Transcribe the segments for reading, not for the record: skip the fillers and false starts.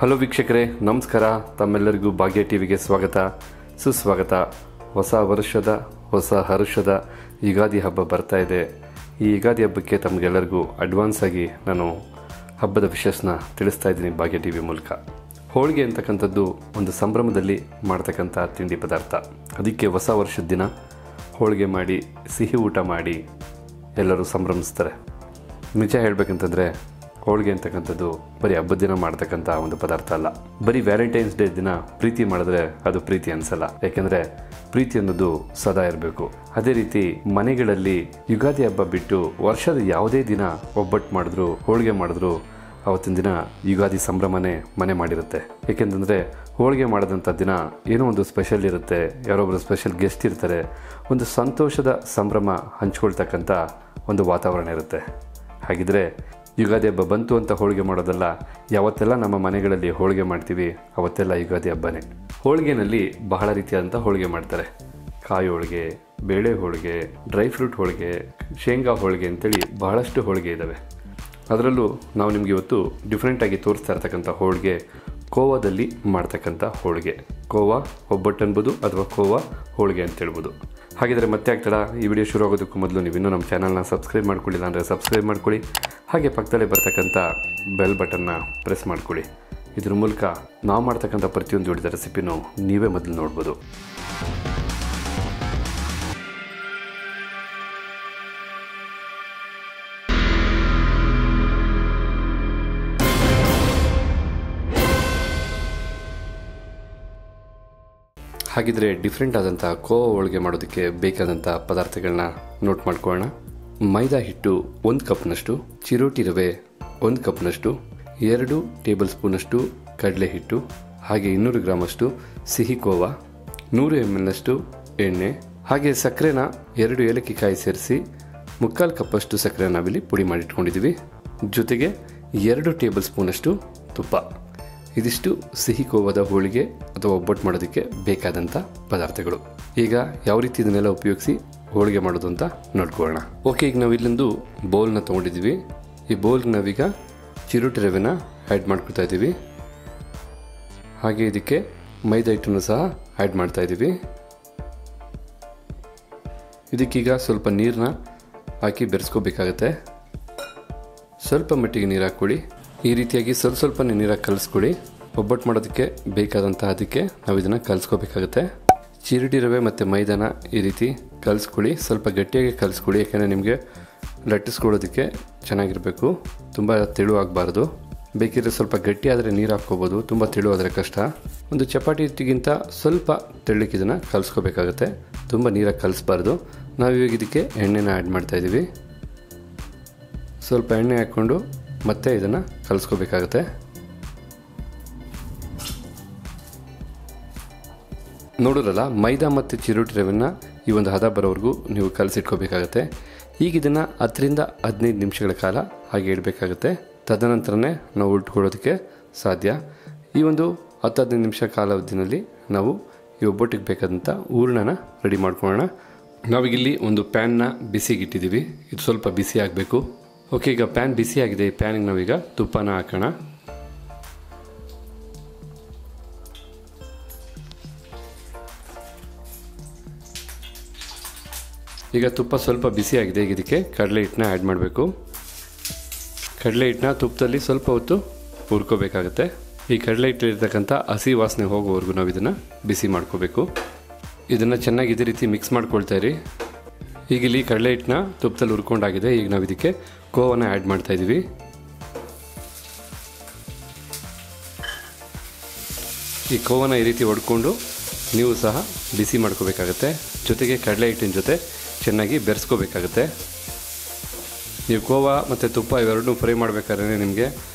Hello ವೀಕ್ಷಕರೇ, ನಮಸ್ಕಾರ. ತಮ್ಮೆಲ್ಲರಿಗೂ ಭಾಗ್ಯ ಟಿವಿಗೆ ಸ್ವಾಗತ, ಸುಸ್ವಾಗತ. ಹೊಸ ವರ್ಷದ ಹೊಸ ಹರುಷದ ಯುಗಾದಿ ಹಬ್ಬ ಬರ್ತಾ ಇದೆ. ಈ ಯುಗಾದಿ ಹಬ್ಬಕ್ಕೆ ತಮಗೆಲ್ಲರಿಗೂ ಅಡ್ವಾನ್ಸ್ ಆಗಿ ನಾನು ಹಬ್ಬದ ವಿಶೇಷನ ತಿಳಿಸ್ತಾ ಇದ್ದೀನಿ ಭಾಗ್ಯ ಟಿವಿ ಮೂಲಕ. ಹೋಳಿಗೆ ಅಂತಕ್ಕಂಥದ್ದು ಒಂದು ಸಂಭ್ರಮದಲ್ಲಿ ಮಾಡ್ತಕ್ಕಂಥ ತಿಂಡಿ ಪದಾರ್ಥ. ಅದಕ್ಕೆ ಹೊಸ ವರ್ಷದ ದಿನ ಹೋಳಿಗೆ ಮಾಡಿ ಸಿಹಿ ಊಟ ಮಾಡಿ ಎಲ್ಲರೂ ಸಂಭ್ರಮಿಸ್ತಾರೆ. ನಿಜ ಹೇಳಬೇಕಂತಂದರೆ ಹೋಳಿಗೆ ಅಂತಕ್ಕಂಥದ್ದು ಬರೀ ಹಬ್ಬದ ದಿನ ಮಾಡ್ತಕ್ಕಂಥ ಒಂದು ಪದಾರ್ಥ ಅಲ್ಲ. ಬರೀ ವ್ಯಾಲೆಂಟೈನ್ಸ್ ಡೇ ದಿನ ಪ್ರೀತಿ ಮಾಡಿದ್ರೆ ಅದು ಪ್ರೀತಿ ಅನ್ಸಲ್ಲ. ಯಾಕೆಂದರೆ ಪ್ರೀತಿ ಅನ್ನೋದು ಸದಾ ಇರಬೇಕು. ಅದೇ ರೀತಿ ಮನೆಗಳಲ್ಲಿ ಯುಗಾದಿ ಹಬ್ಬ ಬಿಟ್ಟು ವರ್ಷದ ಯಾವುದೇ ದಿನ ಒಬ್ಬಟ್ಟು ಮಾಡಿದ್ರು, ಹೋಳಿಗೆ ಮಾಡಿದ್ರು, ಅವತ್ತಿನ ದಿನ ಯುಗಾದಿ ಸಂಭ್ರಮನೇ ಮನೆ ಮಾಡಿರುತ್ತೆ. ಏಕೆಂತಂದರೆ ಹೋಳಿಗೆ ಮಾಡಿದಂಥ ದಿನ ಏನೋ ಒಂದು ಸ್ಪೆಷಲ್ ಇರುತ್ತೆ, ಯಾರೊಬ್ಬರು ಸ್ಪೆಷಲ್ ಗೆಸ್ಟ್ ಇರ್ತಾರೆ, ಒಂದು ಸಂತೋಷದ ಸಂಭ್ರಮ ಹಂಚ್ಕೊಳ್ತಕ್ಕಂಥ ಒಂದು ವಾತಾವರಣ ಇರುತ್ತೆ. ಹಾಗಿದ್ರೆ ಯುಗಾದಿ ಹಬ್ಬ ಬಂತು ಅಂತ ಹೋಳಿಗೆ ಮಾಡೋದಲ್ಲ. ಯಾವತ್ತೆಲ್ಲ ನಮ್ಮ ಮನೆಗಳಲ್ಲಿ ಹೋಳಿಗೆ ಮಾಡ್ತೀವಿ ಅವತ್ತೆಲ್ಲ ಯುಗಾದಿ ಹಬ್ಬನೇ. ಹೋಳಿಗೆನಲ್ಲಿ ಬಹಳ ರೀತಿಯಾದಂಥ ಹೋಳಿಗೆ ಮಾಡ್ತಾರೆ. ಕಾಯಿ ಹೋಳಿಗೆ, ಬೇಳೆ ಹೋಳಿಗೆ, ಡ್ರೈ ಫ್ರೂಟ್ ಹೋಳಿಗೆ, ಶೇಂಗಾ ಹೋಳಿಗೆ ಅಂತೇಳಿ ಬಹಳಷ್ಟು ಹೋಳಿಗೆ ಇದ್ದಾವೆ. ಅದರಲ್ಲೂ ನಾವು ನಿಮಗೆ ಇವತ್ತು ಡಿಫ್ರೆಂಟಾಗಿ ತೋರಿಸ್ತಾ ಇರ್ತಕ್ಕಂಥ ಹೋಳಿಗೆ ಕೋವಾದಲ್ಲಿ ಮಾಡ್ತಕ್ಕಂಥ ಹೋಳಿಗೆ. ಕೋವಾ ಒಬ್ಬಟ್ಟು ಅನ್ಬೋದು ಅಥವಾ ಕೋವಾ ಹೋಳಿಗೆ ಅಂತ ಹೇಳ್ಬೋದು. ಹಾಗಿದ್ರೆ ಮತ್ತೆ ಆಗ್ತಡ, ಈ ವಿಡಿಯೋ ಶುರು ಆಗೋದಕ್ಕೂ ಮೊದಲು ನೀವು ಇನ್ನೂ ನಮ್ಮ ಚಾನಲ್ನ ಸಬ್ಸ್ಕ್ರೈಬ್ ಮಾಡ್ಕೊಳ್ಳಿಲ್ಲ ಅಂದರೆ ಸಬ್ಸ್ಕ್ರೈಬ್ ಮಾಡ್ಕೊಳ್ಳಿ. ಹಾಗೆ ಪಕ್ಕದಲ್ಲೇ ಬರ್ತಕ್ಕಂಥ ಬೆಲ್ ಬಟನ್ನ ಪ್ರೆಸ್ ಮಾಡ್ಕೊಳ್ಳಿ. ಇದ್ರ ಮೂಲಕ ನಾವು ಮಾಡ್ತಕ್ಕಂಥ ಪ್ರತಿಯೊಂದು ವಿಡಿಯೋದ ರೆಸಿಪಿನೂ ನೀವೇ ಮೊದಲು ನೋಡ್ಬೋದು. ಹಾಗಿದ್ರೆ ಡಿಫ್ರೆಂಟ್ ಆದಂಥ ಕೋವಾ ಹೋಳಿಗೆ ಮಾಡೋದಕ್ಕೆ ಬೇಕಾದಂಥ ಪದಾರ್ಥಗಳನ್ನ ನೋಟ್ ಮಾಡ್ಕೊಳ್ಳೋಣ. ಮೈದಾ ಹಿಟ್ಟು 1 ಕಪ್ನಷ್ಟು, ಚಿರೋಟಿ ರವೆ 1 ಕಪ್ನಷ್ಟು, 2 ಟೇಬಲ್ ಸ್ಪೂನಷ್ಟು ಕಡಲೆ ಹಿಟ್ಟು, ಹಾಗೆ 200 ಗ್ರಾಮಷ್ಟು ಸಿಹಿ ಕೋವಾ, 100 ml ಎಣ್ಣೆ, ಹಾಗೆ ಸಕ್ಕರೆನ 2 ಏಲಕ್ಕಿಕಾಯಿ ಸೇರಿಸಿ 3/4 ಕಪ್ಪಷ್ಟು ಸಕ್ಕರೆ ನಾವಿಲ್ಲಿ ಪುಡಿ ಮಾಡಿಟ್ಕೊಂಡಿದ್ದೀವಿ. ಜೊತೆಗೆ 2 ಟೇಬಲ್ ಸ್ಪೂನಷ್ಟು ತುಪ್ಪ. ಇದಿಷ್ಟು ಸಿಹಿ ಕೋವಾದ ಹೋಳಿಗೆ ಅಥವಾ ಒಬ್ಬಟ್ಟು ಮಾಡೋದಕ್ಕೆ ಬೇಕಾದಂಥ ಪದಾರ್ಥಗಳು. ಈಗ ಯಾವ ರೀತಿ ಇದನ್ನೆಲ್ಲ ಉಪಯೋಗಿಸಿ ಹೋಳಿಗೆ ಮಾಡೋದು ಅಂತ ನೋಡ್ಕೊಳ್ಳೋಣ. ಓಕೆ, ಈಗ ನಾವು ಇಲ್ಲೊಂದು ಬೌಲ್ನ ತೊಗೊಂಡಿದ್ದೀವಿ. ಈ ಬೌಲ್ಗೆ ನಾವೀಗ ಚಿರೋಟಿ ರವೆನ ಆ್ಯಡ್ ಮಾಡ್ಕೊತಾ ಇದ್ದೀವಿ. ಹಾಗೆ ಇದಕ್ಕೆ ಮೈದಾ ಹಿಟ್ಟನ್ನು ಸಹ ಆ್ಯಡ್ ಮಾಡ್ತಾ ಇದ್ದೀವಿ. ಇದಕ್ಕೀಗ ಸ್ವಲ್ಪ ನೀರನ್ನ ಹಾಕಿ ಬೆರೆಸ್ಕೋಬೇಕಾಗತ್ತೆ. ಸ್ವಲ್ಪ ಮಟ್ಟಿಗೆ ನೀರು ಹಾಕ್ಕೊಳ್ಳಿ. ಈ ರೀತಿಯಾಗಿ ಸ್ವಲ್ಪನೇ ನೀರಾಗಿ ಕಲಿಸ್ಕೊಳ್ಳಿ. ಒಬ್ಬಟ್ಟು ಮಾಡೋದಕ್ಕೆ ಬೇಕಾದಂಥ ಅದಕ್ಕೆ ನಾವು ಇದನ್ನು ಕಲಿಸ್ಕೋಬೇಕಾಗುತ್ತೆ. ಚಿರೋಟಿ ರವೆ ಮತ್ತು ಮೈದಾನ ಈ ರೀತಿ ಕಲಿಸ್ಕೊಳ್ಳಿ. ಸ್ವಲ್ಪ ಗಟ್ಟಿಯಾಗಿ ಕಲಿಸ್ಕೊಳ್ಳಿ, ಯಾಕೆಂದರೆ ನಿಮಗೆ ಲಟ್ಟಿಸ್ಕೊಳ್ಳೋದಕ್ಕೆ ಚೆನ್ನಾಗಿರಬೇಕು. ತುಂಬ ತೆಳುವಾಗಬಾರ್ದು. ಬೇಕಿದ್ರೆ ಸ್ವಲ್ಪ ಗಟ್ಟಿ ಆದರೆ ನೀರು ಹಾಕ್ಕೋಬೋದು, ತುಂಬ ತೆಳುವಾದರೆ ಕಷ್ಟ. ಒಂದು ಚಪಾತಿ ಹಿಟ್ಟಿಗಿಂತ ಸ್ವಲ್ಪ ತೆಳ್ಳಕ್ಕೆ ಇದನ್ನು ಕಲಿಸ್ಕೋಬೇಕಾಗುತ್ತೆ. ತುಂಬ ನೀರಾಗಿ ಕಲಿಸ್ಬಾರ್ದು. ನಾವಿವಾಗ ಇದಕ್ಕೆ ಎಣ್ಣೆನ ಆ್ಯಡ್ ಮಾಡ್ತಾಯಿದ್ದೀವಿ. ಸ್ವಲ್ಪ ಎಣ್ಣೆ ಹಾಕ್ಕೊಂಡು ಮತ್ತೆ ಇದನ್ನು ಕಲಿಸ್ಕೋಬೇಕಾಗತ್ತೆ. ನೋಡಿದ್ರಲ್ಲ, ಮೈದಾ ಮತ್ತು ಚಿರೋಟಿ ರವೆನ ಈ ಒಂದು ಹದ ಬರೋವರೆಗೂ ನೀವು ಕಲಸಿಟ್ಕೋಬೇಕಾಗತ್ತೆ. ಈಗ ಇದನ್ನು 10 ರಿಂದ 15 ನಿಮಿಷಗಳ ಕಾಲ ಹಾಗೆ ಇಡಬೇಕಾಗುತ್ತೆ. ತದನಂತರನೇ ನಾವು ಉಲ್ಟ್ಕೊಳ್ಳೋದಕ್ಕೆ ಸಾಧ್ಯ. ಈ ಒಂದು 10-15 ನಿಮಿಷ ಕಾಲಾವಧಿನಲ್ಲಿ ನಾವು ಈ ಒಬ್ಬಟ್ಟಿಗೆ ಬೇಕಾದಂಥ ಹೂರಣನ ರೆಡಿ ಮಾಡ್ಕೊಳ್ಳೋಣ. ನಾವೀಗಿಲ್ಲಿ ಒಂದು ಪ್ಯಾನ್ನ ಬಿಸಿಗಿಟ್ಟಿದ್ದೀವಿ. ಇದು ಸ್ವಲ್ಪ ಬಿಸಿ ಆಗಬೇಕು. ಓಕೆ, ಈಗ ಪ್ಯಾನ್ ಬಿಸಿ ಆಗಿದೆ. ಈ ಪ್ಯಾನಿಗೆ ನಾವೀಗ ತುಪ್ಪನ ಹಾಕೋಣ. ಈಗ ತುಪ್ಪ ಸ್ವಲ್ಪ ಬಿಸಿ ಆಗಿದೆ. ಈಗ ಇದಕ್ಕೆ ಕಡಲೆ ಹಿಟ್ಟನ್ನ ಆ್ಯಡ್ ಮಾಡಬೇಕು. ಕಡಲೆ ಹಿಟ್ಟನ್ನ ತುಪ್ಪದಲ್ಲಿ ಸ್ವಲ್ಪ ಹೊತ್ತು ಹುರ್ಕೋಬೇಕಾಗತ್ತೆ. ಈ ಕಡಲೆ ಹಿಟ್ಟಲ್ಲಿರ್ತಕ್ಕಂಥ ಹಸಿ ವಾಸನೆ ಹೋಗೋವರೆಗೂ ನಾವು ಇದನ್ನು ಬಿಸಿ ಮಾಡ್ಕೋಬೇಕು. ಇದನ್ನು ಚೆನ್ನಾಗಿ ಇದೇ ರೀತಿ ಮಿಕ್ಸ್ ಮಾಡ್ಕೊಳ್ತಾ ಇರಿ. ಈಗ ಇಲ್ಲಿ ಕಡಲೆ ಹಿಟ್ಟನ್ನ ತುಪ್ಪದಲ್ಲಿ ಹುರ್ಕೊಂಡಾಗಿದೆ. ಈಗ ನಾವು ಇದಕ್ಕೆ ಕೋವಾನ ಆ್ಯಡ್ ಮಾಡ್ತಾ ಇದ್ದೀವಿ. ಈ ಕೋವಾನ ಈ ರೀತಿ ಹೊಡ್ಕೊಂಡು ನೀವು ಸಹ ಬಿಸಿ ಮಾಡ್ಕೋಬೇಕಾಗತ್ತೆ. ಜೊತೆಗೆ ಕಡಲೆ ಹಿಟ್ಟಿನ ಜೊತೆ ಚೆನ್ನಾಗಿ ಬೆರೆಸ್ಕೋಬೇಕಾಗತ್ತೆ. ನೀವು ಕೋವಾ ಮತ್ತು ತುಪ್ಪ ಇವೆರಡನ್ನೂ ಫ್ರೈ ಮಾಡಬೇಕಾದ್ರೆ ನಿಮಗೆ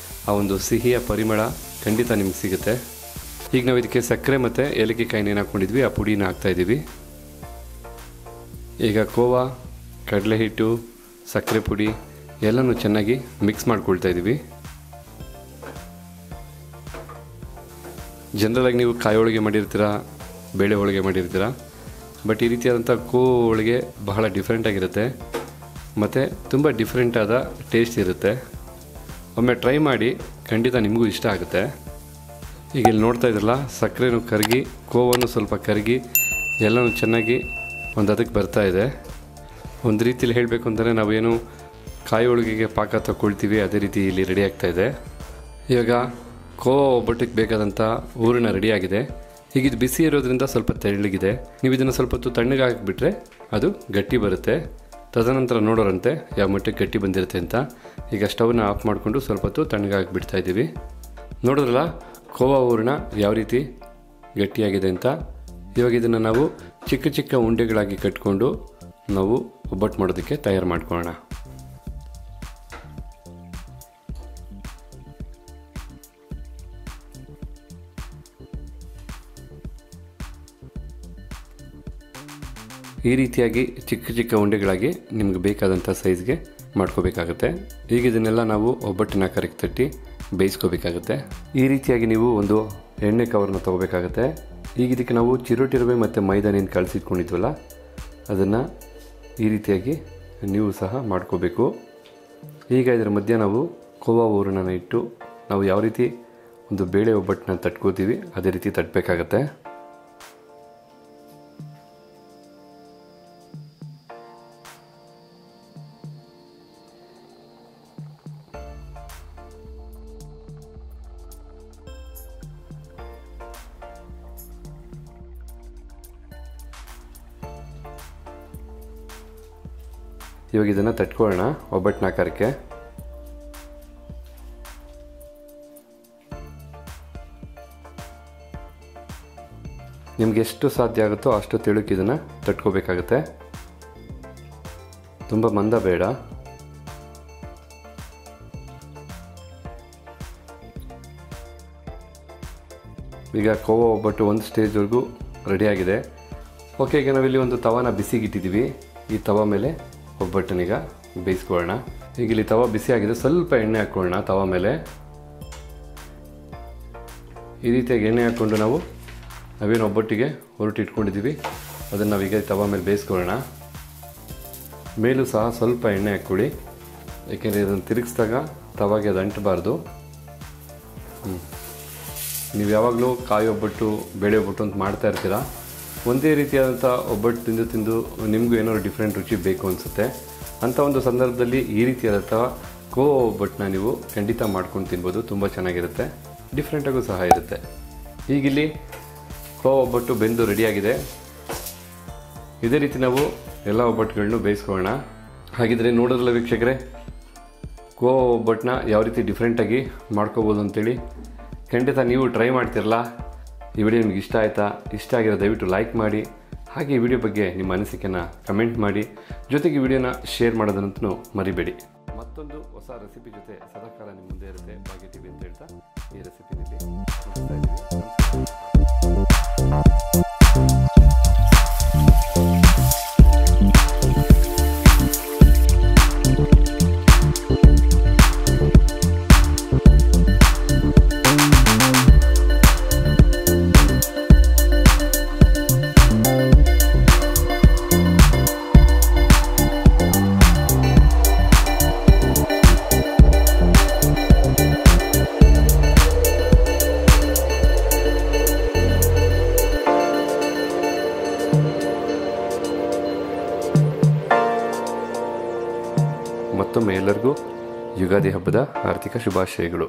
ಆ ಒಂದು ಸಿಹಿಯ ಪರಿಮಳ ಖಂಡಿತ ನಿಮ್ಗೆ ಸಿಗುತ್ತೆ. ಈಗ ನಾವು ಇದಕ್ಕೆ ಸಕ್ಕರೆ ಮತ್ತು ಏಲಕ್ಕಿಕಾಯಿನ ಏನು ಹಾಕ್ಕೊಂಡಿದ್ವಿ ಆ ಪುಡಿನ ಹಾಕ್ತಾಯಿದ್ದೀವಿ. ಈಗ ಕೋವಾ, ಕಡಲೆ ಹಿಟ್ಟು, ಸಕ್ಕರೆ ಪುಡಿ ಎಲ್ಲನೂ ಚೆನ್ನಾಗಿ ಮಿಕ್ಸ್ ಮಾಡ್ಕೊಳ್ತಾ ಇದ್ದೀವಿ. ಜನರಲಾಗಿ ನೀವು ಕಾಯಿ ಹೋಳಿಗೆ ಮಾಡಿರ್ತೀರ, ಬೇಳೆ ಹೋಳಿಗೆ ಮಾಡಿರ್ತೀರ. ಬಟ್ ಈ ರೀತಿಯಾದಂಥ ಹೋಳಿಗೆ ಬಹಳ ಡಿಫ್ರೆಂಟಾಗಿರುತ್ತೆ ಮತ್ತು ತುಂಬ ಡಿಫ್ರೆಂಟಾದ ಟೇಸ್ಟ್ ಇರುತ್ತೆ. ಒಮ್ಮೆ ಟ್ರೈ ಮಾಡಿ, ಖಂಡಿತ ನಿಮಗೂ ಇಷ್ಟ ಆಗುತ್ತೆ. ಈಗ ಇಲ್ಲಿ ನೋಡ್ತಾ ಇದ್ರಲ್ಲ, ಸಕ್ಕರೆನೂ ಕರಗಿ, ಕೋವನ್ನು ಸ್ವಲ್ಪ ಕರಗಿ, ಎಲ್ಲನೂ ಚೆನ್ನಾಗಿ ಒಂದು ಅದಕ್ಕೆ ಬರ್ತಾ ಇದೆ. ಒಂದು ರೀತಿಯಲ್ಲಿ ಹೇಳಬೇಕು ಅಂತಲೇ ನಾವೇನು ಕಾಯಿ ಹೋಳಿಗೆಗೆ ಪಾಕ ತಗೊಳ್ತೀವಿ ಅದೇ ರೀತಿ ಇಲ್ಲಿ ರೆಡಿ ಆಗ್ತಾ ಇದೆ. ಇವಾಗ ಕೋವಾ ಒಬ್ಬಟ್ಟಿಗೆ ಬೇಕಾದಂಥ ಹೂರಣ ರೆಡಿಯಾಗಿದೆ. ಈಗ ಇದು ಬಿಸಿ ಇರೋದ್ರಿಂದ ಸ್ವಲ್ಪ ತೆಳ್ಳಗಿದೆ. ನೀವು ಇದನ್ನು ಸ್ವಲ್ಪ ಹೊತ್ತು ತಣ್ಣಗೆ ಹಾಕಿಬಿಟ್ರೆ ಅದು ಗಟ್ಟಿ ಬರುತ್ತೆ. ತದನಂತರ ನೋಡೋರಂತೆ ಯಾವ ಮಟ್ಟಿಗೆ ಗಟ್ಟಿ ಬಂದಿರುತ್ತೆ ಅಂತ. ಈಗ ಸ್ಟವ್ನ ಆಫ್ ಮಾಡಿಕೊಂಡು ಸ್ವಲ್ಪ ಹೊತ್ತು ತಣ್ಣಗೆ ಹಾಕಿಬಿಡ್ತಾ ಇದ್ದೀವಿ. ನೋಡಿದ್ರಲ್ಲ ಕೋವಾ ಹೂರಣ ಯಾವ ರೀತಿ ಗಟ್ಟಿಯಾಗಿದೆ ಅಂತ. ಇವಾಗ ಇದನ್ನು ನಾವು ಚಿಕ್ಕ ಚಿಕ್ಕ ಉಂಡೆಗಳಾಗಿ ಕಟ್ಕೊಂಡು ನಾವು ಒಬ್ಬಟ್ಟು ಮಾಡೋದಕ್ಕೆ ತಯಾರು ಮಾಡ್ಕೊಳ್ಳೋಣ. ಈ ರೀತಿಯಾಗಿ ಚಿಕ್ಕ ಚಿಕ್ಕ ಉಂಡೆಗಳಾಗಿ ನಿಮ್ಗೆ ಬೇಕಾದಂಥ ಸೈಜ್ಗೆ ಮಾಡ್ಕೋಬೇಕಾಗುತ್ತೆ. ಈಗ ಇದನ್ನೆಲ್ಲ ನಾವು ಒಬ್ಬಟ್ಟಿನ ಆಕಾರಕ್ಕೆ ತಟ್ಟಿ ಬೇಯಿಸ್ಕೋಬೇಕಾಗುತ್ತೆ. ಈ ರೀತಿಯಾಗಿ ನೀವು ಒಂದು ಎಣ್ಣೆ ಕವರ್ನ ತೊಗೋಬೇಕಾಗುತ್ತೆ. ಈಗ ಇದಕ್ಕೆ ನಾವು ಚಿರೋಟಿ ರವೆ ಮತ್ತು ಮೈದಾನೇನು ಕಲಸಿಟ್ಕೊಂಡಿದ್ವಲ್ಲ ಅದನ್ನು ಈ ರೀತಿಯಾಗಿ ನೀವು ಸಹ ಮಾಡ್ಕೋಬೇಕು. ಈಗ ಇದರ ಮಧ್ಯೆ ನಾವು ಕೋವಾ ಹೂರಣನ ಇಟ್ಟು ನಾವು ಯಾವ ರೀತಿ ಒಂದು ಬೇಳೆ ಒಬ್ಬಟ್ಟನ್ನ ತಟ್ಕೋತೀವಿ ಅದೇ ರೀತಿ ತಟ್ಟಬೇಕಾಗತ್ತೆ. ಇವಾಗ ಇದನ್ನು ತಟ್ಕೊಳ್ಳೋಣ ಒಬ್ಬಟ್ಟಿನ ಆಕಾರಕ್ಕೆ. ನಿಮ್ಗೆ ಎಷ್ಟು ಸಾಧ್ಯ ಆಗುತ್ತೋ ಅಷ್ಟು ತೆಳುಕ್ಕೆ ಇದನ್ನು ತಟ್ಕೋಬೇಕಾಗುತ್ತೆ. ತುಂಬ ಮಂದ ಬೇಡ. ಈಗ ಕೋವಾ ಒಬ್ಬಟ್ಟು ಒಂದು ಸ್ಟೇಜ್ವರೆಗೂ ರೆಡಿಯಾಗಿದೆ. ಓಕೆ, ಈಗ ನಾವಿಲ್ಲಿ ಒಂದು ತವಾನ ಬಿಸಿಗಿಟ್ಟಿದ್ದೀವಿ. ಈ ತವ ಮೇಲೆ ಒಬ್ಬಟ್ಟನೀಗ ಬೇಯಿಸ್ಕೊಳ್ಳೋಣ. ಈಗ ಇಲ್ಲಿ ತವ ಬಿಸಿ ಆಗಿದೆ, ಸ್ವಲ್ಪ ಎಣ್ಣೆ ಹಾಕ್ಕೊಳ್ಳೋಣ ತವ ಮೇಲೆ. ಈ ರೀತಿಯಾಗಿ ಎಣ್ಣೆ ಹಾಕ್ಕೊಂಡು ನಾವೇನು ಒಬ್ಬಟ್ಟಿಗೆ ಹೊರಟು ಇಟ್ಕೊಂಡಿದ್ದೀವಿ ಅದನ್ನು ನಾವೀಗ ತವ ಮೇಲೆ ಬೇಯಿಸ್ಕೊಳ್ಳೋಣ. ಮೇಲೂ ಸಹ ಸ್ವಲ್ಪ ಎಣ್ಣೆ ಹಾಕ್ಕೊಳ್ಳಿ, ಏಕೆಂದರೆ ಇದನ್ನು ತಿರುಗಿಸಿದಾಗ ತವಾಗೆ ಅದು ಅಂಟಬಾರ್ದು. ನೀವು ಯಾವಾಗಲೂ ಕಾಯಿ ಒಬ್ಬಟ್ಟು ಬೇಳೆ ಒಬ್ಬಟ್ಟು ಅಂತ ಮಾಡ್ತಾ ಇರ್ತೀರ. ಒಂದೇ ರೀತಿಯಾದಂಥ ಒಬ್ಬಟ್ಟು ತಿಂದು ತಿಂದು ನಿಮಗೂ ಏನಾದ್ರು ಡಿಫ್ರೆಂಟ್ ರುಚಿ ಬೇಕು ಅನಿಸುತ್ತೆ. ಅಂಥ ಒಂದು ಸಂದರ್ಭದಲ್ಲಿ ಈ ರೀತಿಯಾದಂಥ ಕೋವಾ ಒಬ್ಬಟ್ಟನ್ನ ನೀವು ಖಂಡಿತ ಮಾಡ್ಕೊಂಡು ತಿನ್ಬೋದು. ತುಂಬ ಚೆನ್ನಾಗಿರುತ್ತೆ, ಡಿಫ್ರೆಂಟಾಗೂ ಸಹ ಇರುತ್ತೆ. ಈಗಿಲ್ಲಿ ಕೋವಾ ಒಬ್ಬಟ್ಟು ಬೆಂದು ರೆಡಿಯಾಗಿದೆ. ಇದೇ ರೀತಿ ನಾವು ಎಲ್ಲ ಒಬ್ಬಟ್ಟುಗಳನ್ನೂ ಬೇಯಿಸ್ಕೊಳ್ಳೋಣ. ಹಾಗಿದ್ರೆ ನೋಡೋದ್ರಲ್ಲ ವೀಕ್ಷಕರೇ, ಕೋವಾ ಒಬ್ಬಟ್ಟನ್ನ ಯಾವ ರೀತಿ ಡಿಫ್ರೆಂಟಾಗಿ ಮಾಡ್ಕೋಬೋದು ಅಂತೇಳಿ ಖಂಡಿತ ನೀವು ಟ್ರೈ ಮಾಡ್ತಿರಲ್ಲ. ಈ ವಿಡಿಯೋ ನಿಮ್ಗೆ ಇಷ್ಟ ಆಯಿತಾ? ಇಷ್ಟ ಆಗಿರೋ ದಯವಿಟ್ಟು ಲೈಕ್ ಮಾಡಿ. ಹಾಗೆ ಈ ವಿಡಿಯೋ ಬಗ್ಗೆ ನಿಮ್ಮ ಅನಿಸಿಕೆನ ಕಮೆಂಟ್ ಮಾಡಿ. ಜೊತೆಗೆ ಈ ವಿಡಿಯೋನ ಶೇರ್ ಮಾಡೋದನ್ನಂತೂ ಮರಿಬೇಡಿ. ಮತ್ತೊಂದು ಹೊಸ ರೆಸಿಪಿ ಜೊತೆ ಸದಾಕಾಲ ನಿಮ್ಮ ಮುಂದೆ ಇರುತ್ತೆ ಭಾಗ್ಯ ಟಿವಿ ಅಂತ ಹೇಳ್ತಾ ಈ ರೆಸಿಪಿನಲ್ಲಿ ಮುಗಿಸ್ತಾ ಇದ್ದೀವಿ. ಮತ್ತೊಮ್ಮೆ ಎಲ್ಲರಿಗೂ ಯುಗಾದಿ ಹಬ್ಬದ ಆರ್ಥಿಕ ಶುಭಾಶಯಗಳು.